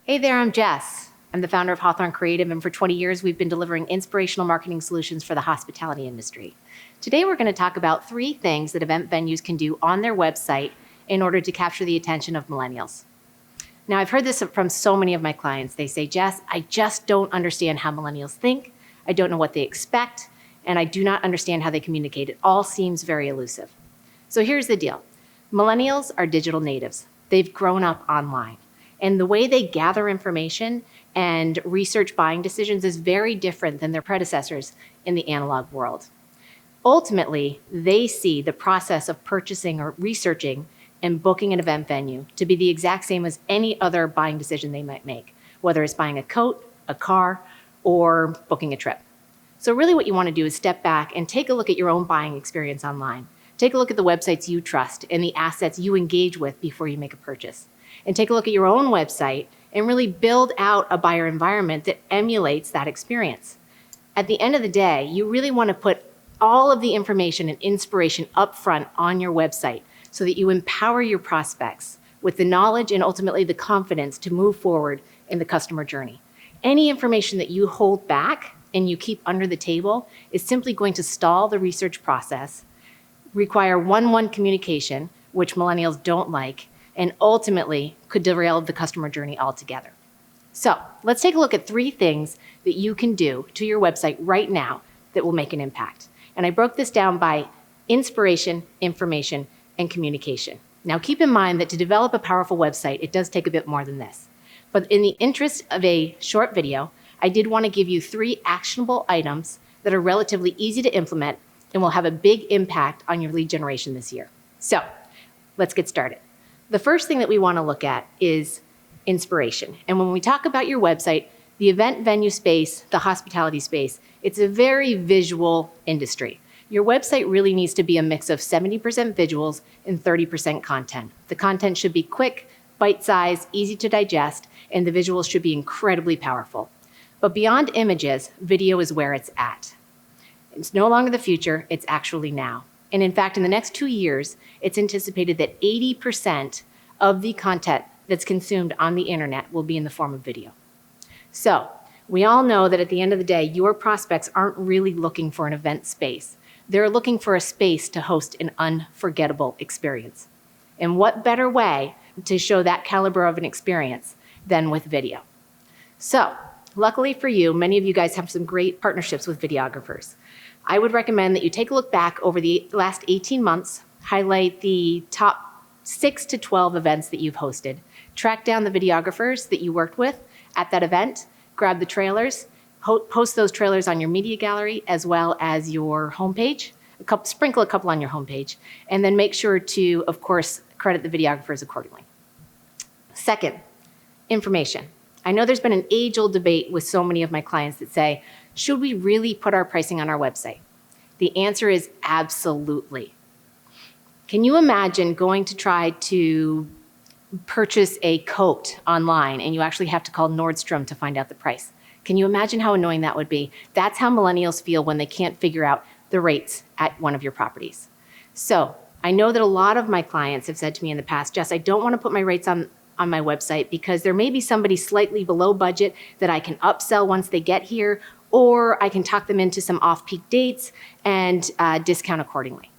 Hey there, I'm Jess. I'm the founder of Hawthorne Creative, and for 20 years, we've been delivering inspirational marketing solutions for the hospitality industry. Today, we're going to talk about 3 things that event venues can do on their website in order to capture the attention of millennials. Now, I've heard this from so many of my clients. They say, Jess, I just don't understand how millennials think. I don't know what they expect, and I do not understand how they communicate. It all seems very elusive. So here's the deal. Millennials are digital natives. They've grown up online. And the way they gather information and research buying decisions is very different than their predecessors in the analog world. Ultimately, they see the process of purchasing or researching and booking an event venue to be the exact same as any other buying decision they might make, whether it's buying a coat, a car, or booking a trip. So really what you want to do is step back and take a look at your own buying experience online. Take a look at the websites you trust and the assets you engage with before you make a purchase. And take a look at your own website and really build out a buyer environment that emulates that experience. At the end of the day, you really want to put all of the information and inspiration up front on your website so that you empower your prospects with the knowledge and ultimately the confidence to move forward in the customer journey. Any information that you hold back and you keep under the table is simply going to stall the research process, require one-on-one communication, which millennials don't like, and ultimately could derail the customer journey altogether. So let's take a look at 3 things that you can do to your website right now that will make an impact. And I broke this down by inspiration, information, and communication. Now keep in mind that to develop a powerful website, it does take a bit more than this. But in the interest of a short video, I did want to give you 3 actionable items that are relatively easy to implement and will have a big impact on your lead generation this year. So let's get started. The first thing that we want to look at is inspiration. And when we talk about your website, the event venue space, the hospitality space, it's a very visual industry. Your website really needs to be a mix of 70% visuals and 30% content. The content should be quick, bite-sized, easy to digest, and the visuals should be incredibly powerful. But beyond images, video is where it's at. It's no longer the future, it's actually now. And in fact, in the next 2 years, it's anticipated that 80% of the content that's consumed on the internet will be in the form of video. So we all know that at the end of the day, your prospects aren't really looking for an event space. They're looking for a space to host an unforgettable experience. And what better way to show that caliber of an experience than with video? So luckily for you, many of you guys have some great partnerships with videographers. I would recommend that you take a look back over the last 18 months, highlight the top 6 to 12 events that you've hosted, track down the videographers that you worked with at that event, grab the trailers, post those trailers on your media gallery as well as your homepage, sprinkle a couple on your homepage, and then make sure to, of course, credit the videographers accordingly. Second, information. I know there's been an age-old debate with so many of my clients that say, should we really put our pricing on our website? The answer is absolutely. Can you imagine going to try to purchase a coat online and you actually have to call Nordstrom to find out the price? Can you imagine how annoying that would be? That's how millennials feel when they can't figure out the rates at one of your properties. So I know that a lot of my clients have said to me in the past, Jess, I don't want to put my rates on my website because there may be somebody slightly below budget that I can upsell once they get here, or I can talk them into some off-peak dates and discount accordingly.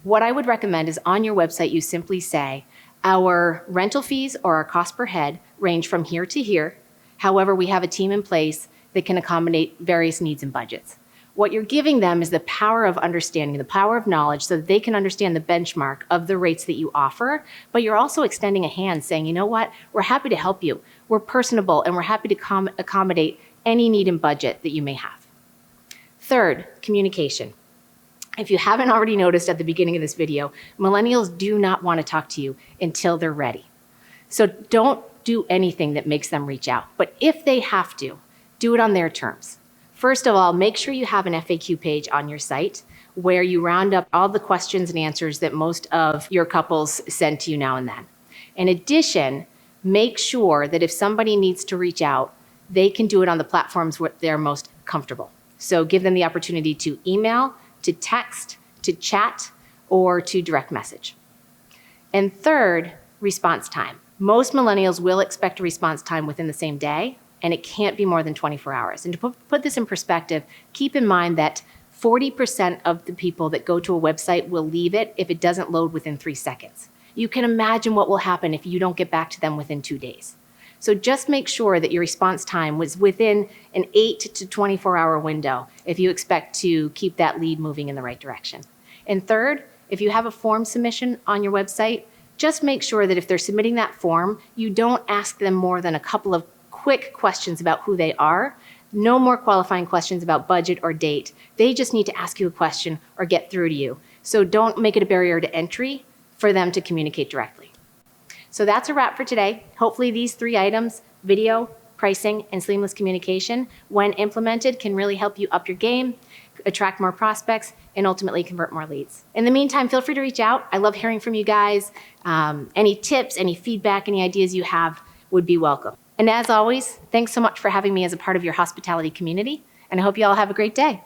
What I would recommend is on your website, you simply say, our rental fees or our cost per head range from here to here. However, we have a team in place that can accommodate various needs and budgets. What you're giving them is the power of understanding, the power of knowledge so that they can understand the benchmark of the rates that you offer, but you're also extending a hand saying, you know what, we're happy to help you. We're personable and we're happy to accommodate any need and budget that you may have. Third, communication. If you haven't already noticed at the beginning of this video, millennials do not want to talk to you until they're ready. So don't do anything that makes them reach out. But if they have to, do it on their terms. First of all, make sure you have an FAQ page on your site where you round up all the questions and answers that most of your couples send to you now and then. In addition, make sure that if somebody needs to reach out, they can do it on the platforms where they're most comfortable. So give them the opportunity to email, to text, to chat, or to direct message. And third, response time. Most millennials will expect a response time within the same day, and it can't be more than 24 hours. And to put this in perspective, keep in mind that 40% of the people that go to a website will leave it if it doesn't load within 3 seconds. You can imagine what will happen if you don't get back to them within 2 days. So just make sure that your response time was within an 8 to 24-hour window if you expect to keep that lead moving in the right direction. And third, if you have a form submission on your website, just make sure that if they're submitting that form, you don't ask them more than a couple of quick questions about who they are. No more qualifying questions about budget or date. They just need to ask you a question or get through to you. So don't make it a barrier to entry for them to communicate directly. So that's a wrap for today. Hopefully these 3 items, video, pricing, and seamless communication, when implemented, can really help you up your game, attract more prospects, and ultimately convert more leads. In the meantime, feel free to reach out. I love hearing from you guys. Any tips, any feedback, any ideas you have would be welcome. And as always, thanks so much for having me as a part of your hospitality community, and I hope you all have a great day.